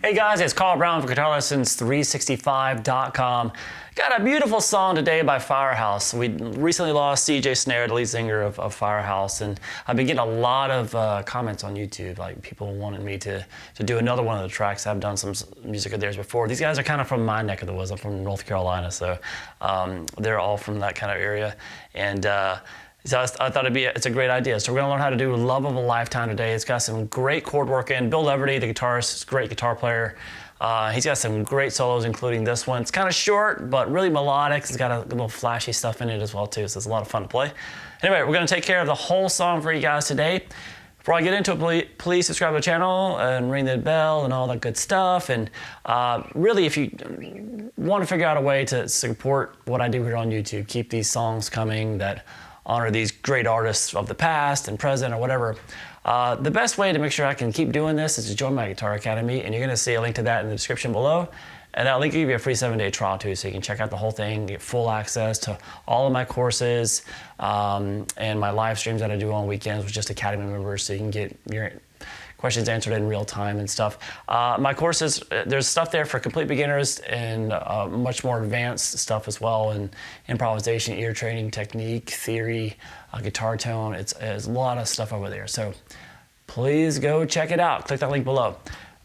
Hey guys, it's Carl Brown for GuitarLessons365.com. Got a beautiful song today by Firehouse. We recently lost CJ Snare, the lead singer of Firehouse, and I've been getting a lot of comments on YouTube, like people wanting me to do another one of the tracks. I've done some music of theirs before. These guys are kind of from my neck of the woods. I'm from North Carolina, so they're all from that kind of area. And so I thought it's a great idea. So we're gonna learn how to do Love of a Lifetime today. It's got some great chord work in. Bill Leverty, the guitarist, is a great guitar player. He's got some great solos, including this one. It's kind of short, but really melodic. It's got a little flashy stuff in it as well too, so it's a lot of fun to play. Anyway, we're gonna take care of the whole song for you guys today. Before I get into it, please subscribe to the channel and ring the bell and all that good stuff. And really, if you want to figure out a way to support what I do here on YouTube, keep these songs coming that honor these great artists of the past and present or whatever. The best way to make sure I can keep doing this is to join my Guitar Academy, and you're gonna see a link to that in the description below. And that link will give you a free 7-day trial too, so you can check out the whole thing, get full access to all of my courses and my live streams that I do on weekends with just Academy members, so you can get your questions answered in real time and stuff. My courses, there's stuff there for complete beginners and much more advanced stuff as well, and improvisation, ear training, technique, theory, guitar tone. It's a lot of stuff over there. So please go check it out. Click that link below.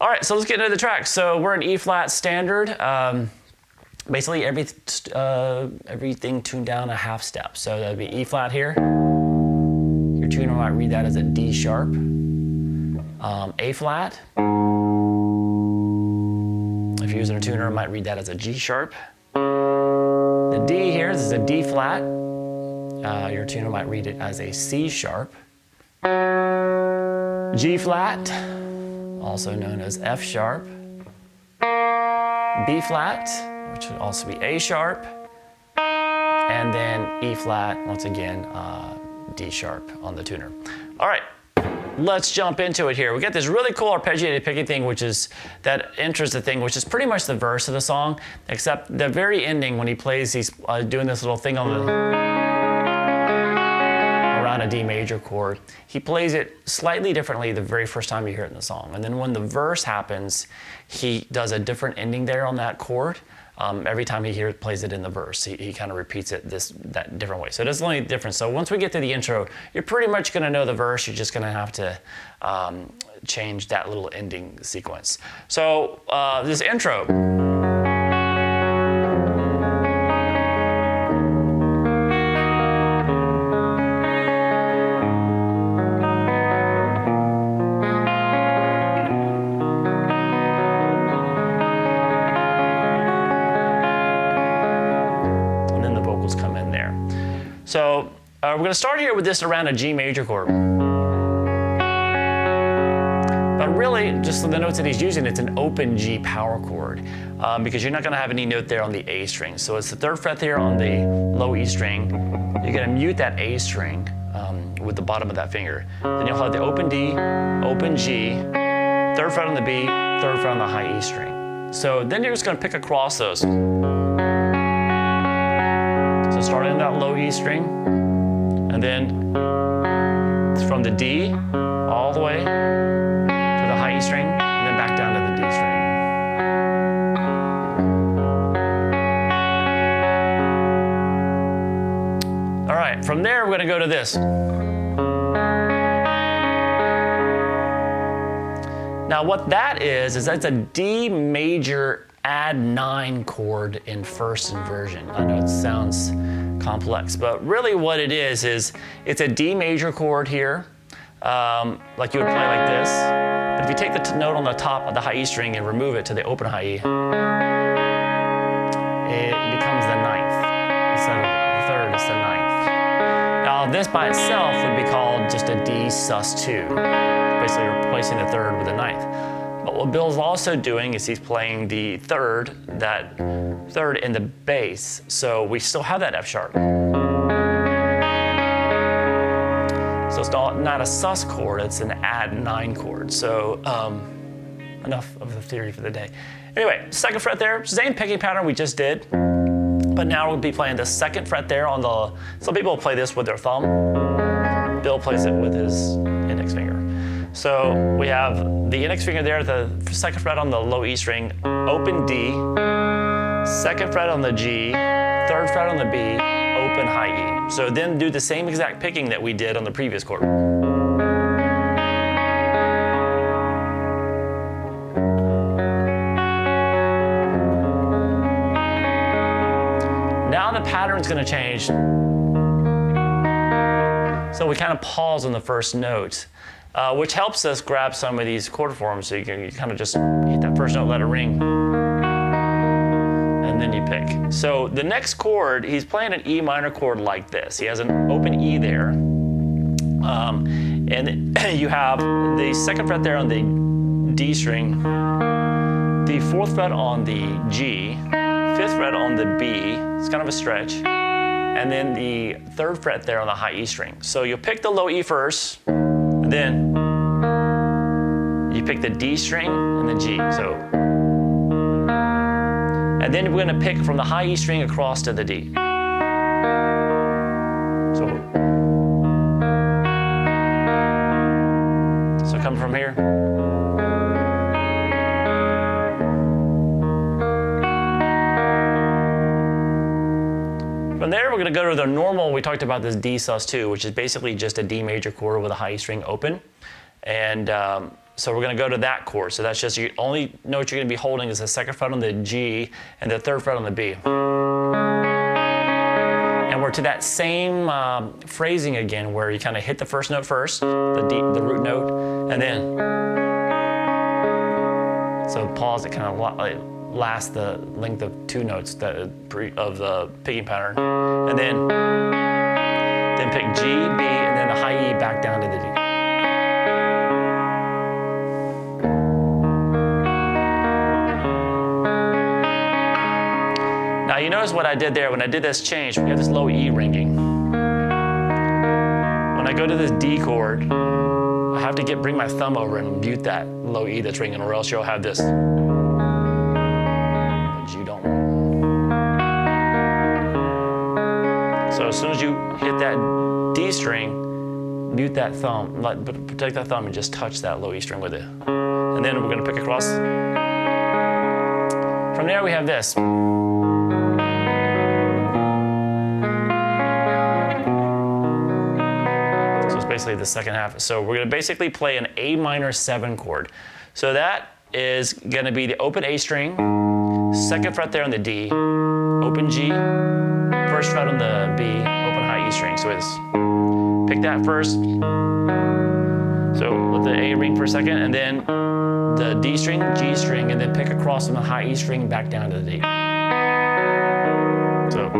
All right, so let's get into the track. So we're in E flat standard. Basically everything tuned down a half step. So that'd be E flat here. Your tuner might read that as a D sharp. A flat. If you're using a tuner, it might read that as a G sharp. The D here, this is a D flat. Your tuner might read it as a C sharp. G flat, also known as F sharp. B flat, which would also be A sharp. And then E flat, once again, D sharp on the tuner. All right. Let's jump into it here. We got this really cool arpeggiated picking thing, which is that enters the thing, which is pretty much the verse of the song, except the very ending when he plays, he's doing this little thing on the around a D major chord. He plays it slightly differently the very first time you hear it in the song, and then when the verse happens, he does a different ending there on that chord. Every time he plays it in the verse, he kind of repeats it that different way. So it is only different. So once we get to the intro, you're pretty much going to know the verse. You're just going to have to change that little ending sequence. So this intro. Come in there. So we're going to start here with this around a G major chord. But really, just the notes that he's using, it's an open G power chord because you're not going to have any note there on the A string. So it's the 3rd fret there on the low E string. You're going to mute that A string with the bottom of that finger. Then you'll have the open D, open G, 3rd fret on the B, 3rd fret on the high E string. So then you're just going to pick across those. So starting in that low E string, and then from the D all the way to the high E string, and then back down to the D string. All right, from there we're going to go to this. Now what that is that's a D major add 9 chord in first inversion. I know it sounds complex, but really what it is it's a D major chord here, like you would play like this. But if you take the note on the top of the high E string and remove it to the open high E, it becomes the 9th. Instead of the 3rd, it's the 9th. Now this by itself would be called just a D sus2, basically replacing the 3rd with the 9th. But what Bill's also doing is he's playing the 3rd, that 3rd in the bass. So we still have that F sharp. So it's not a sus chord, it's an add 9 chord. So enough of the theory for the day. Anyway, 2nd fret there, same picking pattern we just did. But now we'll be playing the 2nd fret there on the, some people play this with their thumb. Bill plays it with his index finger. So we have the index finger there, the second fret on the low E string, open D, second fret on the G, third fret on the B, open high E. So then do the same exact picking that we did on the previous chord. Now the pattern's going to change. So we kind of pause on the first note, which helps us grab some of these chord forms. So you kind of just hit that first note, let it ring, and then you pick. So the next chord, he's playing an E minor chord like this. He has an open E there. And you have the second fret there on the D string, the fourth fret on the G, fifth fret on the B, it's kind of a stretch, and then the third fret there on the high E string. So you'll pick the low E first, and then you pick the D string and the G. And then we're going to pick from the high E string across to the D. So come from here. From there, we're going to go to the normal. We talked about this D sus2, which is basically just a D major chord with a high E string open. And so we're going to go to that chord. So that's just the only note you're going to be holding is the second fret on the G and the third fret on the B. And we're to that same phrasing again, where you kind of hit the first note first, the root note, and then so pause. It kind of lasts the length of two notes of the picking pattern, and then pick G, B, and then the high E back down to the D. Now you notice what I did there when I did this change. We have this low E ringing. When I go to this D chord, I have to bring my thumb over and mute that low E that's ringing, or else you'll have this. But you don't. So as soon as you hit that D string, mute that thumb, protect that thumb, and just touch that low E string with it. And then we're going to pick across. From there we have this. Basically the second half. So we're going to basically play an A minor 7 chord. So that is going to be the open A string, second fret there on the D, open G, first fret on the B, open high E string. So it's pick that first. So let the A ring for a second, and then the D string, G string, and then pick across from the high E string back down to the D. So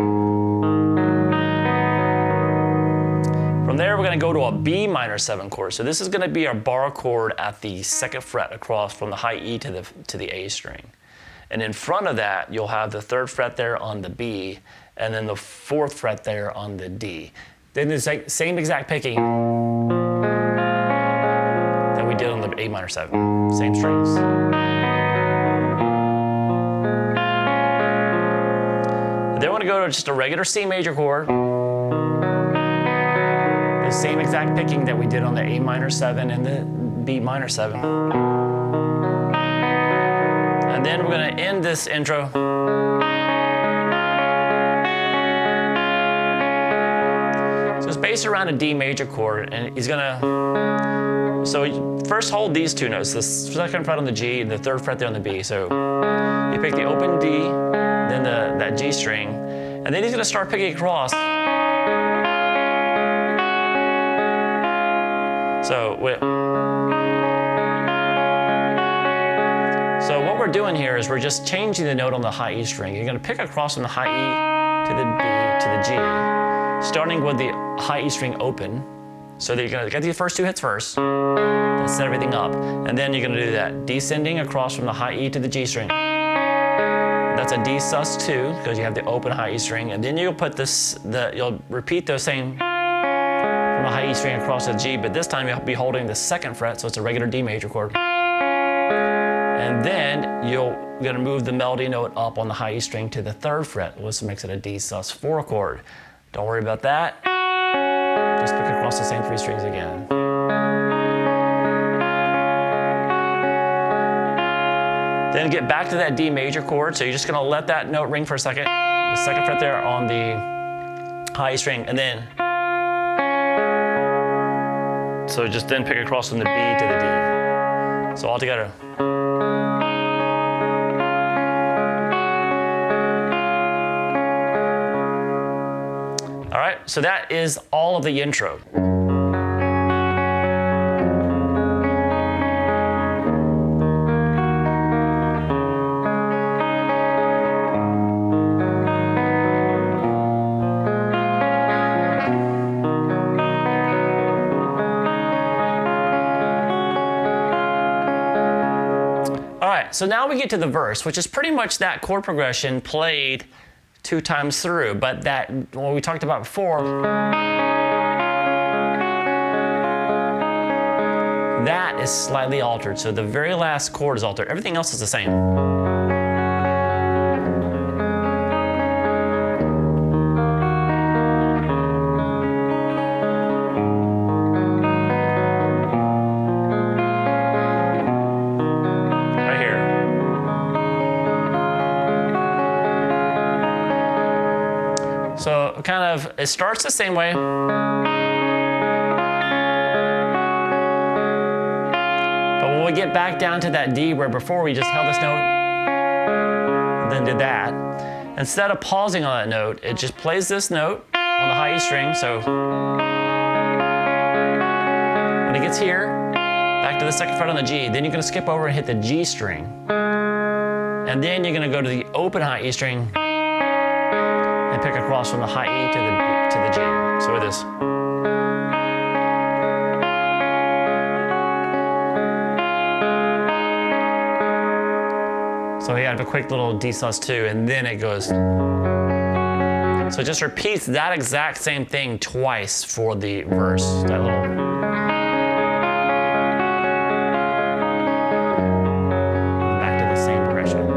from there, we're going to go to a B minor 7 chord. So this is going to be our bar chord at the second fret across from the high E to the A string. And in front of that, you'll have the third fret there on the B, and then the fourth fret there on the D. Then the same exact picking that we did on the A minor 7, same strings. Then we're going to go to just a regular C major chord. The same exact picking that we did on the A minor 7 and the B minor 7. And then we're going to end this intro. So it's based around a D major chord, and he's going to, so first hold these two notes, the second fret on the G and the third fret there on the B. So you pick the open D, then that G string, and then he's going to start picking across. So what we're doing here is we're just changing the note on the high E string. You're going to pick across from the high E to the B to the G, starting with the high E string open. So that you're going to get the first two hits first, then set everything up, and then you're going to do that descending across from the high E to the G string. That's a D sus2 because you have the open high E string, and then you'll put you'll repeat those same from the high E string across to the G, but this time you'll be holding the second fret, so it's a regular D major chord. And then you're going to move the melody note up on the high E string to the third fret, which makes it a D sus4 chord. Don't worry about that. Just pick across the same three strings again. Then get back to that D major chord. So you're just gonna let that note ring for a second. The second fret there on the high E string, and then, so just then pick across from the B to the D. So all together. All right, so that is all of the intro. So now we get to the verse, which is pretty much that chord progression played 2 times through, but that, what we talked about before, that is slightly altered. So the very last chord is altered. Everything else is the same. So kind of, it starts the same way. But when we get back down to that D where before we just held this note, then did that, instead of pausing on that note, it just plays this note on the high E string. So when it gets here, back to the second fret on the G, then you're gonna skip over and hit the G string. And then you're gonna go to the open high E string and pick across from the high E to the G. So it is. So you have a quick little D sus2, and then it goes. So it just repeats that exact same thing twice for the verse. That little. Back to the same progression.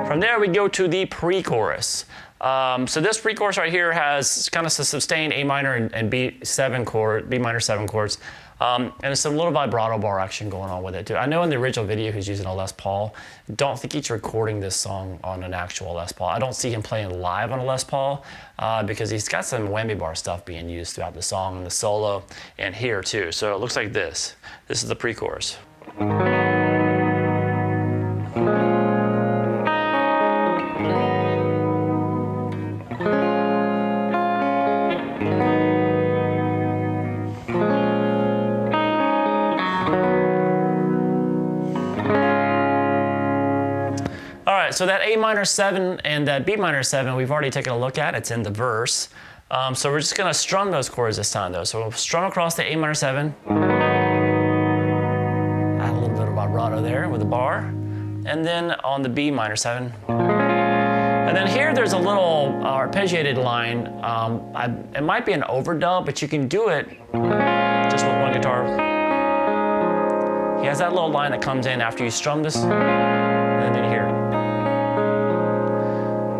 From there, we go to the pre-chorus. So this pre-chorus right here has kind of a sustained A minor and B7 chord, B minor 7 chords, and there's some little vibrato bar action going on with it too. I know in the original video he's using a Les Paul. Don't think he's recording this song on an actual Les Paul. I don't see him playing live on a Les Paul because he's got some whammy bar stuff being used throughout the song and the solo and here too. So it looks like this. This is the pre-chorus. So that A minor 7 and that B minor 7, we've already taken a look at. It's in the verse. So we're just gonna strum those chords this time though. So we'll strum across the A minor 7. Add a little bit of vibrato there with the bar. And then on the B minor 7. And then here there's a little arpeggiated line. It might be an overdub, but you can do it just with one guitar. He has that little line that comes in after you strum this, and then you hear it.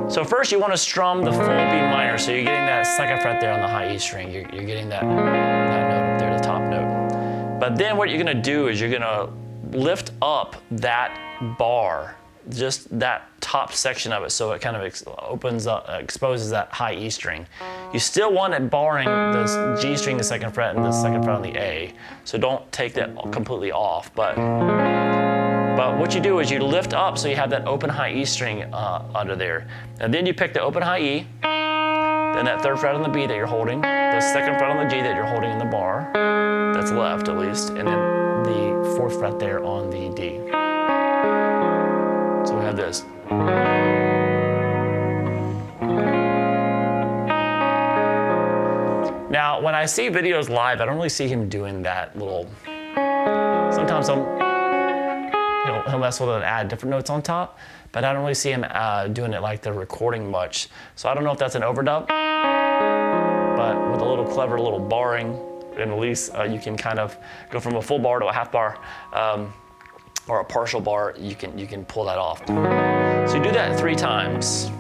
So first you want to strum the full B minor, so you're getting that second fret there on the high E string. You're getting that note up there, the top note. But then what you're gonna do is you're gonna lift up that bar, just that top section of it, so it kind of opens up, exposes that high E string. You still want it barring the G string, the second fret, and the second fret on the A. So don't take that completely off, but what you do is you lift up so you have that open high E string under there. And then you pick the open high E, then that third fret on the B that you're holding, the second fret on the G that you're holding in the bar, that's left at least, and then the fourth fret there on the D. So we have this. Now, when I see videos live, I don't really see him doing that little, sometimes he'll mess with it and add different notes on top, but I don't really see him doing it like they're recording much. So I don't know if that's an overdub, but with a little clever little barring and release, you can kind of go from a full bar to a half bar. or a partial bar, you can pull that off. So you do that 3 times.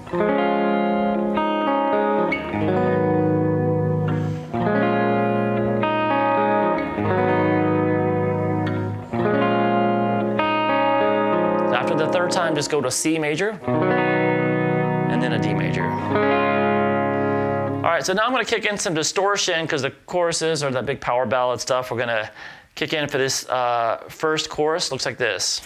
After the 3rd time, just go to C major, and then a D major. All right, so now I'm gonna kick in some distortion because the choruses or that big power ballad stuff, we're gonna kick in for this first chorus. Looks like this.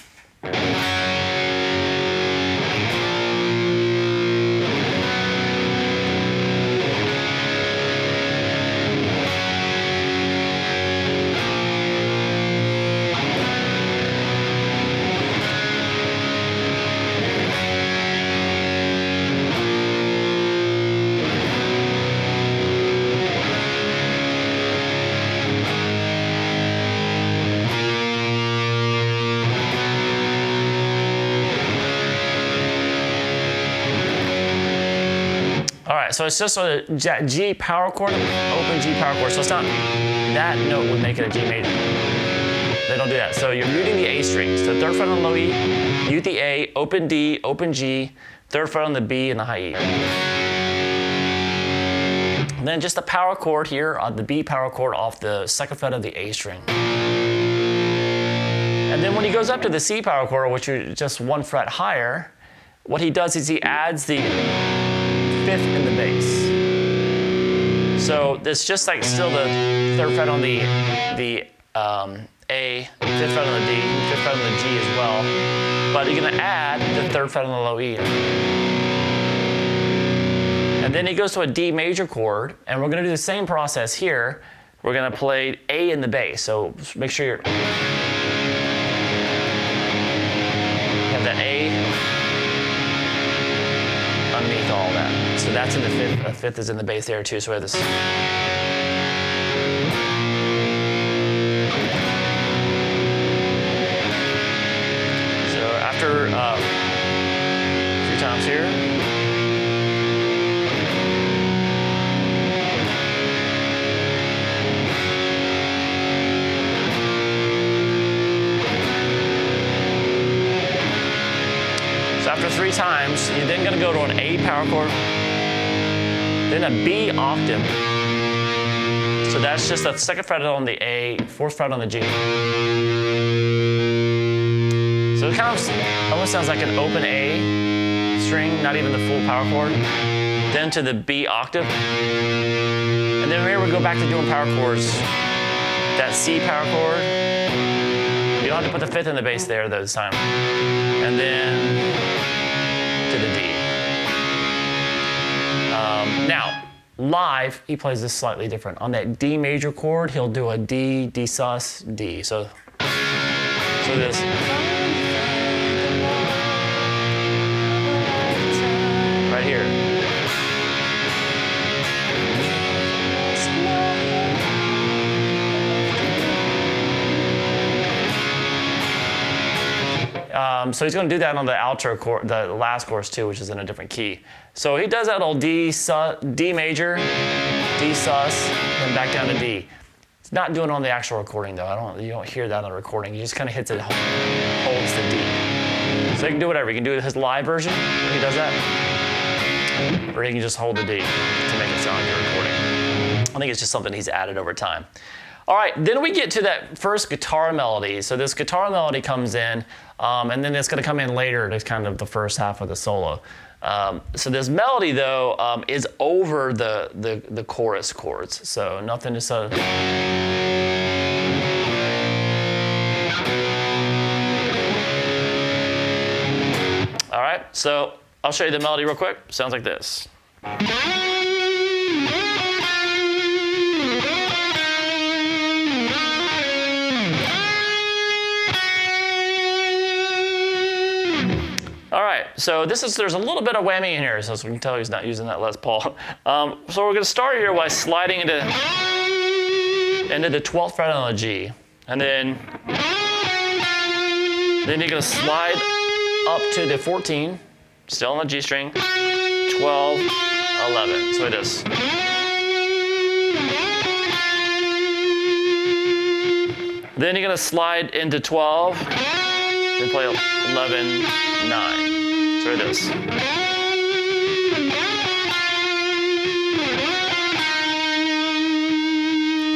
So it's just a G power chord, open G power chord. So it's not, that note would make it a G major. They don't do that. So you're muting the A string. So 3rd fret on the low E, mute the A, open D, open G, 3rd fret on the B and the high E. And then just the power chord here on the B power chord off the 2nd fret of the A string. And then when he goes up to the C power chord, which is just 1 fret higher, what he does is he adds the 5th in the bass. So it's just like still the 3rd fret on the A, 5th fret on the D, 5th fret on the G as well. But you're gonna add the 3rd fret on the low E. And then he goes to a D major chord, and we're gonna do the same process here. We're gonna play A in the bass. So make sure you have that A underneath all that. So that's in the 5th. The 5th is in the bass there too. So we have this. So after 3 times here. After 3 times, you're then going to go to an A power chord, then a B octave. So that's just the 2nd fret on the A, 4th fret on the G. So it kind of almost sounds like an open A string, not even the full power chord. Then to the B octave. And then here we go back to doing power chords. That C power chord. You don't have to put the 5th in the bass there this time. And then to the D. Now, live, he plays this slightly different. On that D major chord, he'll do a D, D sus, D. So this. Right here. So he's going to do that on the outro chord, the last chorus too, which is in a different key. So he does that old D major, D sus, then back down to D. It's not doing it on the actual recording though. You don't hear that on the recording. He just kind of hits it, holds the D. So he can do whatever. He can do his live version when he does that, or he can just hold the D to make it sound like a recording. I think it's just something he's added over time. All right, then we get to that first guitar melody. So this guitar melody comes in, and then it's going to come in later to kind of the first half of the solo. So this melody, though, is over the chorus chords. So nothing to sort of... All right, so I'll show you the melody real quick. Sounds like this. All right, so there's a little bit of whammy in here, so we can tell he's not using that Les Paul. So we're gonna start here by sliding into the 12th fret on the G. And then you're gonna slide up to the 14, still on the G string, 12, 11, so it is. Then you're gonna slide into 12, then play 11, 9. So it is.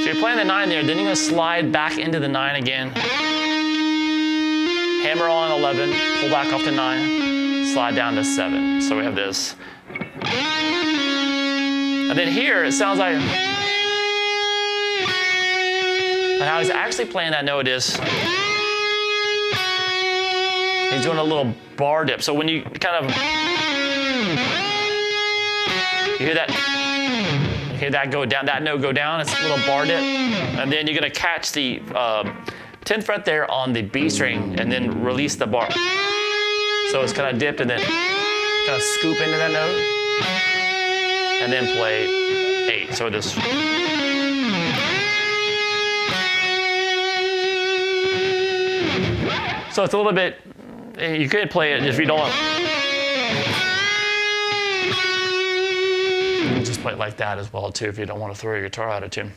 So you're playing the 9 there, then you're going to slide back into the 9 again. Hammer on 11, pull back off to 9, slide down to 7. So we have this. And then here, it sounds like, and how he's actually playing that note is, he's doing a little bar dip. So when you kind of, you hear that go down, that note go down, it's a little bar dip. And then you're gonna catch the 10th fret there on the B string and then release the bar. So it's kind of dipped and then kind of scoop into that note and then play 8. So it is. So it's a little bit, you could play it if you don't. You can just play it like that as well too if you don't want to throw your guitar out of tune.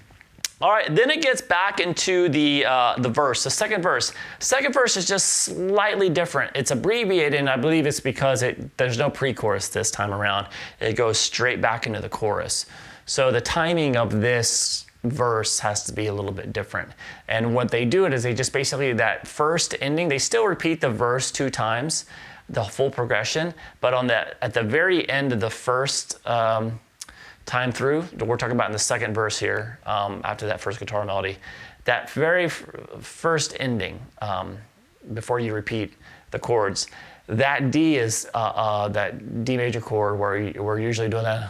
All right, then it gets back into the verse, the second verse. Second verse is just slightly different. It's abbreviated, and I believe it's because there's no pre-chorus this time around. It goes straight back into the chorus. So the timing of this verse has to be a little bit different. And what they do is they just basically, that first ending, they still repeat the verse 2 times, the full progression, but at the very end of the first time through, we're talking about in the second verse here, after that first guitar melody, that very first ending, before you repeat the chords, that D is that D major chord where we're usually doing that.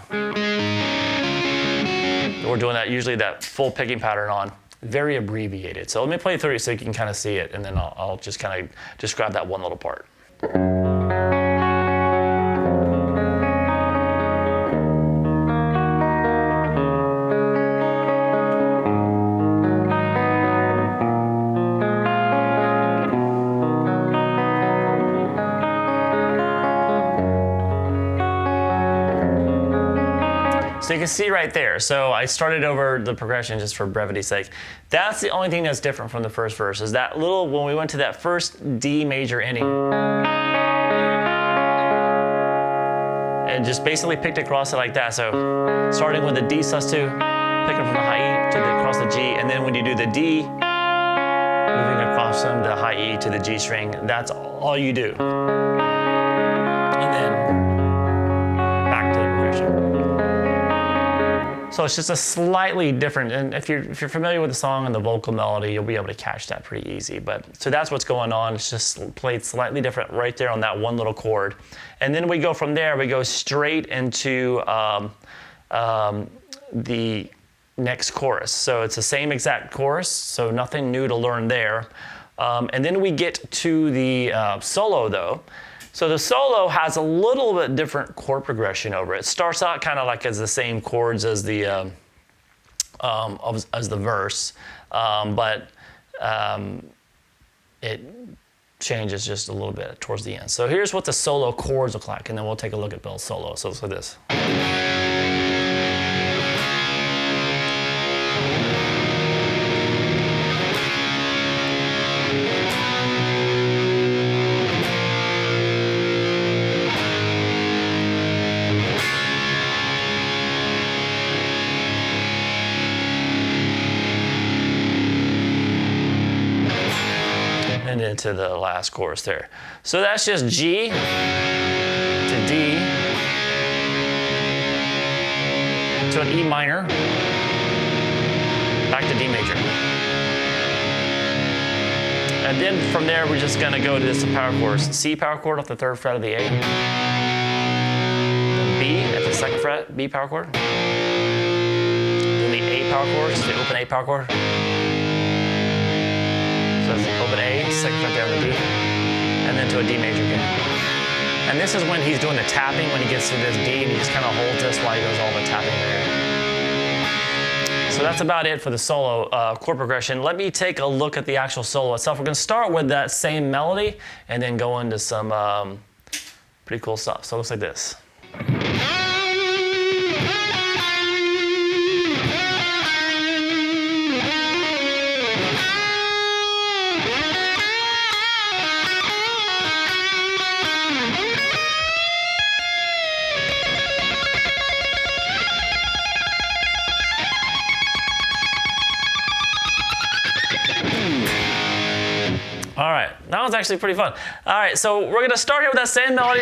We're doing that, usually that full picking pattern on, very abbreviated. So let me play it through so you can kind of see it, and then I'll just kind of describe that one little part. So you can see right there. So I started over the progression just for brevity's sake. That's the only thing that's different from the first verse, is that little, when we went to that first D major ending, and just basically picked across it like that. So starting with the D sus2, picking from the high E to across the G, and then when you do the D, moving across from the high E to the G string, that's all you do. And then back to the progression. So it's just a slightly different, and if you're familiar with the song and the vocal melody, you'll be able to catch that pretty easy. But so that's what's going on. It's just played slightly different right there on that one little chord. And then we go from there, we go straight into the next chorus. So it's the same exact chorus, so nothing new to learn there. And then we get to the solo though. So the solo has a little bit different chord progression over it. It starts out kind of like as the same chords as the verse, but it changes just a little bit towards the end. So here's what the solo chords look like, and then we'll take a look at Bill's solo. So it's like this. And into the last chorus there. So that's just G to D to an E minor, back to D major. And then from there, we're just gonna go to this power chord. C power chord off the 3rd fret of the A. Then B at the 2nd fret, B power chord. Then the A power chord, so the open A power chord. So it's open A, 2nd fret there on the D, and then to a D major again. And this is when he's doing the tapping, when he gets to this D, and he just kind of holds this while he does all the tapping there. So that's about it for the solo chord progression. Let me take a look at the actual solo itself. We're gonna start with that same melody, and then go into some pretty cool stuff. So it looks like this. All right, that was actually pretty fun. All right, so we're gonna start here with that same melody.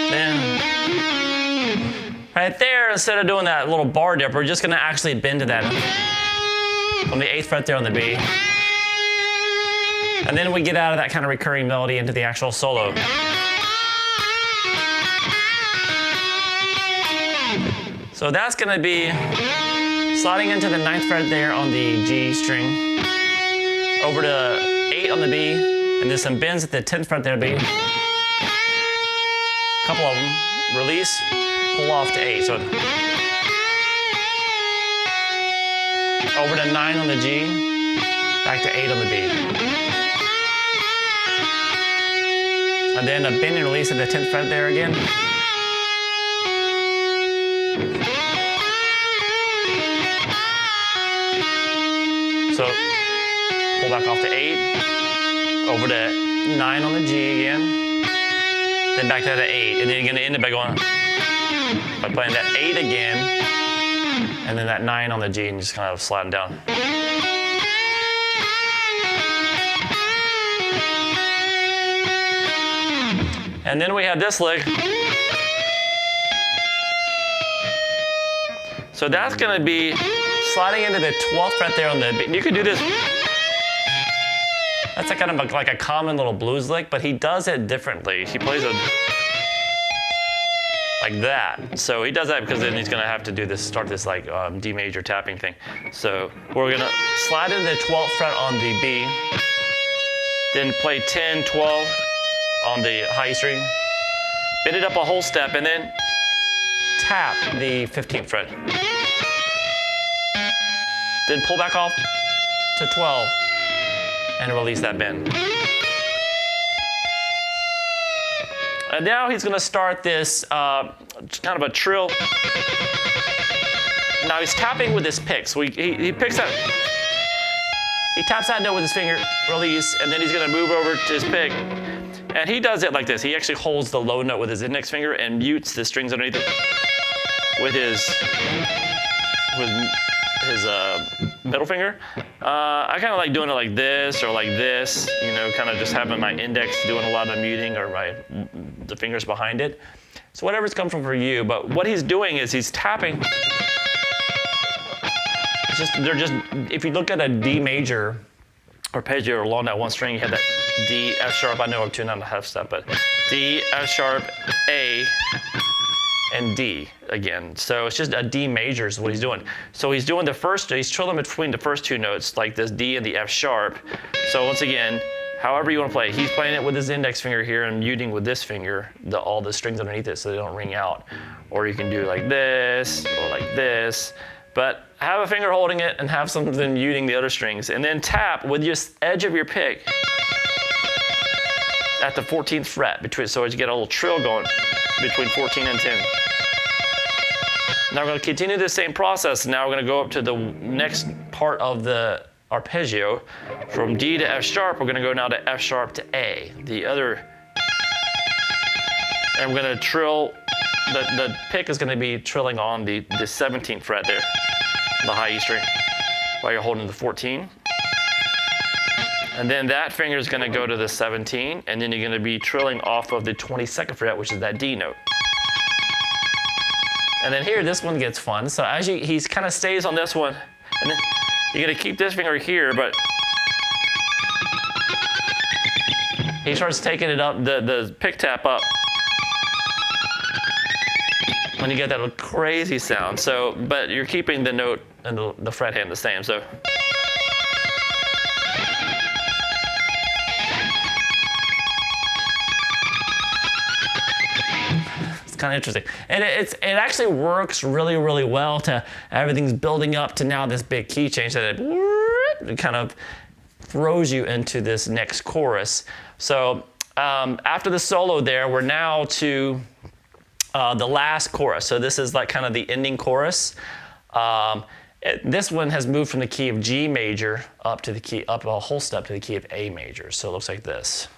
Then, right there, instead of doing that little bar dip, we're just gonna actually bend to that on the 8th fret there on the B. And then we get out of that kind of recurring melody into the actual solo. So that's gonna be sliding into the 9th fret there on the G string, over to 8 on the B, and then some bends at the 10th fret there, B. Couple of them, release, pull off to 8. So over to 9 on the G, back to 8 on the B. And then a bend and release at the 10th fret there again. So pull back off to 8, over to 9 on the G again, then back to that 8, and then you're gonna end it by playing that 8 again, and then that 9 on the G, and just kind of sliding down. And then we have this lick. So that's gonna be sliding into the 12th fret there on the B. You could do this. That's kind of like a common little blues lick, but he does it differently. He plays it like that. So he does that because then he's gonna have to do this, start this like D major tapping thing. So we're gonna slide into the 12th fret on the B, then play 10, 12 on the high string, bend it up a whole step, and then tap the 15th fret. Then pull back off to 12 and release that bend. And now he's gonna start this kind of a trill. Now he's tapping with his pick. So he picks that, he taps that note with his finger, release, and then he's gonna move over to his pick. And he does it like this. He actually holds the low note with his index finger and mutes the strings underneath it with his middle finger. I kind of like doing it like this or like this, you know, kind of just having my index doing a lot of the muting or the fingers behind it. So whatever's comfortable for you, but what he's doing is he's tapping. If you look at a D major arpeggio along that one string, you have that D, F sharp, I know I'm 2.5 step, but D, F sharp, A, and D again. So it's just a D major is what he's doing. So he's doing he's trilling between the first two notes, like this D and the F sharp. So once again, however you want to play, he's playing it with his index finger here and muting with this finger, all the strings underneath it so they don't ring out. Or you can do like this, or like this. But have a finger holding it and have something muting the other strings. And then tap with your edge of your pick at the 14th fret, so you get a little trill going between 14 and 10. Now we're going to continue the same process. Now we're going to go up to the next part of the arpeggio. From D to F sharp, we're going to go now to F sharp to A. The other, and we're going to trill, the pick is going to be trilling on the 17th fret there, the high E string, while you're holding the 14. And then that finger is going to go to the 17, and then you're going to be trilling off of the 22nd fret, which is that D note. And then here, this one gets fun. So as he kind of stays on this one, and then you're going to keep this finger here, but he starts taking it up, the pick tap up, when you get that crazy sound. So, but you're keeping the note and the fret hand the same. So. Kind of interesting, and it actually works really, really well to everything's building up to now this big key change that it kind of throws you into this next chorus. So after the solo there, we're now to the last chorus. So this is like kind of the ending chorus. This one has moved from the key of G major up a whole step to the key of A major. So it looks like this.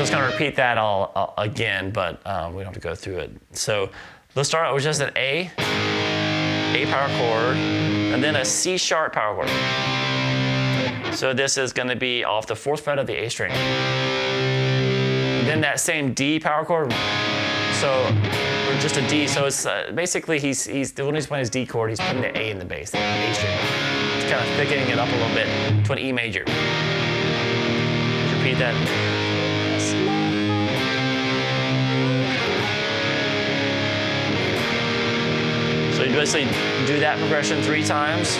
So it's going to repeat that all again, but we don't have to go through it. So let's start out with just an A power chord, and then a C sharp power chord. So this is going to be off the 4th fret of the A string. And then that same D power chord, or just a D. So it's basically when he's playing his D chord, he's putting the A in the bass, the A string. It's kind of thickening it up a little bit to an E major. Repeat that. So you basically do that progression 3 times.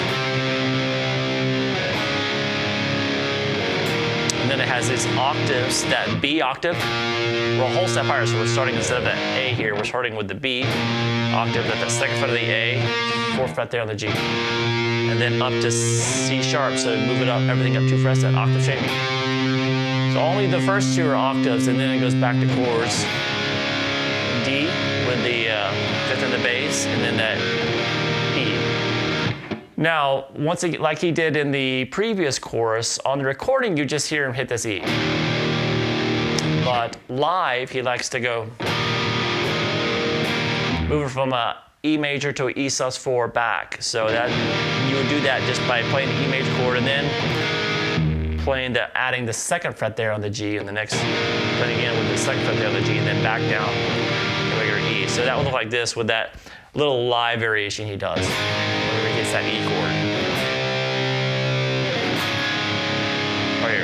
And then it has these octaves, that B octave. We're a whole step higher, so we're starting instead of that A here, we're starting with the B octave at the 2nd fret of the A, 4th fret there on the G. And then up to C sharp, so move it up, everything up 2 frets, that octave shape. So only the first 2 are octaves, and then it goes back to chords. D with the 5th in the bass, and then that E. Now, once again, like he did in the previous chorus, on the recording you just hear him hit this E. But live, he likes to go move it from a E major to an E sus4 back. So that you would do that just by playing the E major chord and then adding the 2nd fret there on the G, and the next playing again with the 2nd fret there on the G, and then back down to regular E. So that would look like this with that little live variation he does whenever he gets that E chord. Right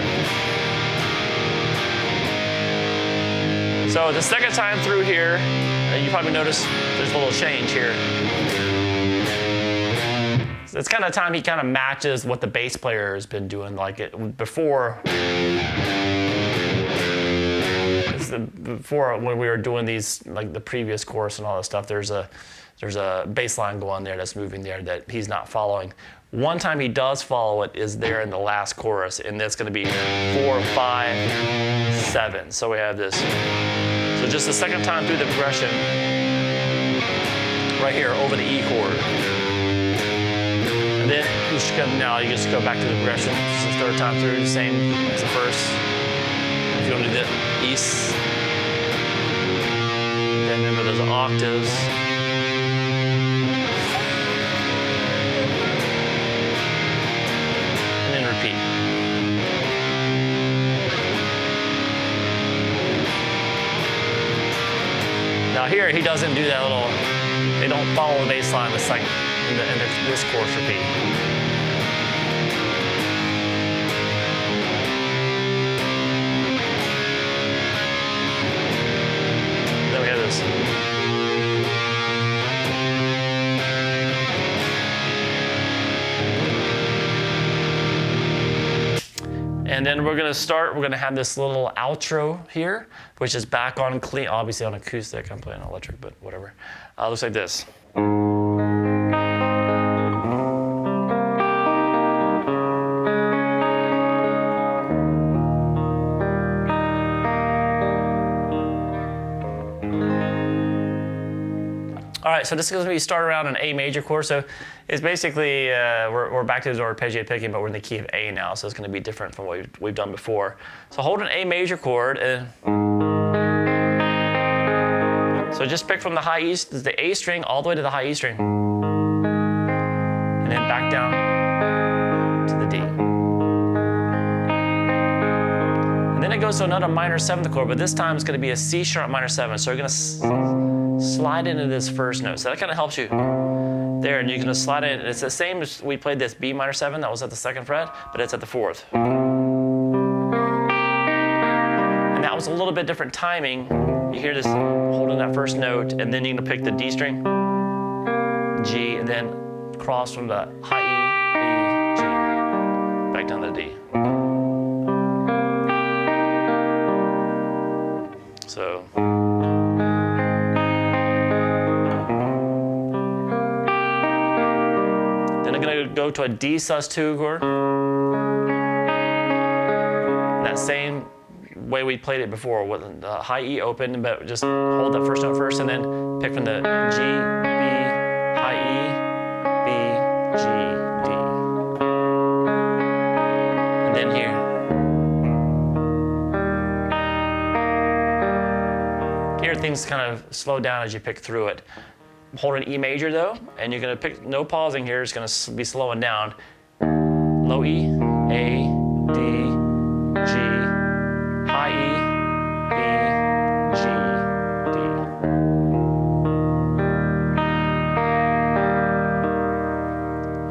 here. So the second time through here, you probably notice there's a little change here. So it's kind of time he kind of matches what the bass player has been doing, like it before. Before when we were doing these, like the previous chorus and all that stuff, there's a bass line going there that's moving there that he's not following. One time he does follow it is there in the last chorus, and that's going to be 4, 5, 7. So we have this. So just the second time through the progression, right here over the E chord. And then you just go back to the progression. It's the 3rd time through, the same as the first. If you want to do the E's, then remember those octaves. And then repeat. Now here he doesn't do that little. They don't follow the bass line in this chorus repeat. Then we have this. And then we're going to have this little outro here, which is back on clean, obviously on acoustic. I'm playing electric, but whatever. Looks like this. All right, so this is going to be start around an A major chord. So it's basically, we're back to the arpeggiated picking, but we're in the key of A now, so it's going to be different from what we've done before. So hold an A major chord, and so just pick from the high E, the A string, all the way to the high E string, and then back down to the D. And then it goes to another minor 7th chord, but this time it's going to be a C sharp minor 7. So you're going to slide into this first note. So that kind of helps you there, and you're going to slide in. It's the same as we played this B minor 7 that was at the 2nd fret, but it's at the 4th. And that was a little bit different timing. You hear this holding that first note, and then you're going to pick the D string, G, and then cross from the high E, B, G, back down to D. So. Then I'm going to go to a D sus2 chord. That same way we played it before, with the high E open, but just hold that first note first, and then pick from the G, B, high E, B, G, D. And then here. things kind of slow down as you pick through it. Hold an E major though, and you're gonna pick, no pausing here, it's gonna be slowing down. Low E, A, D, G, high E, B, G, D.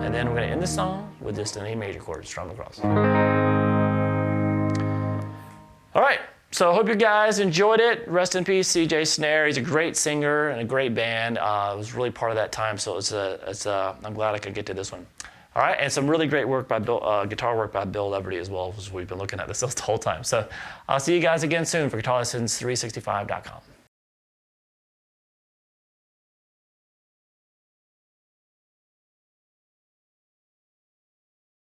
And then we're gonna end the song with just an A major chord strummed across. All right, so I hope you guys enjoyed it. Rest in peace, CJ Snare. He's a great singer and a great band. It was really part of that time, so I'm glad I could get to this one. All right, and some really great work by guitar work by Bill Leverty as well, as we've been looking at this the whole time. So I'll see you guys again soon for GuitarLessons365.com.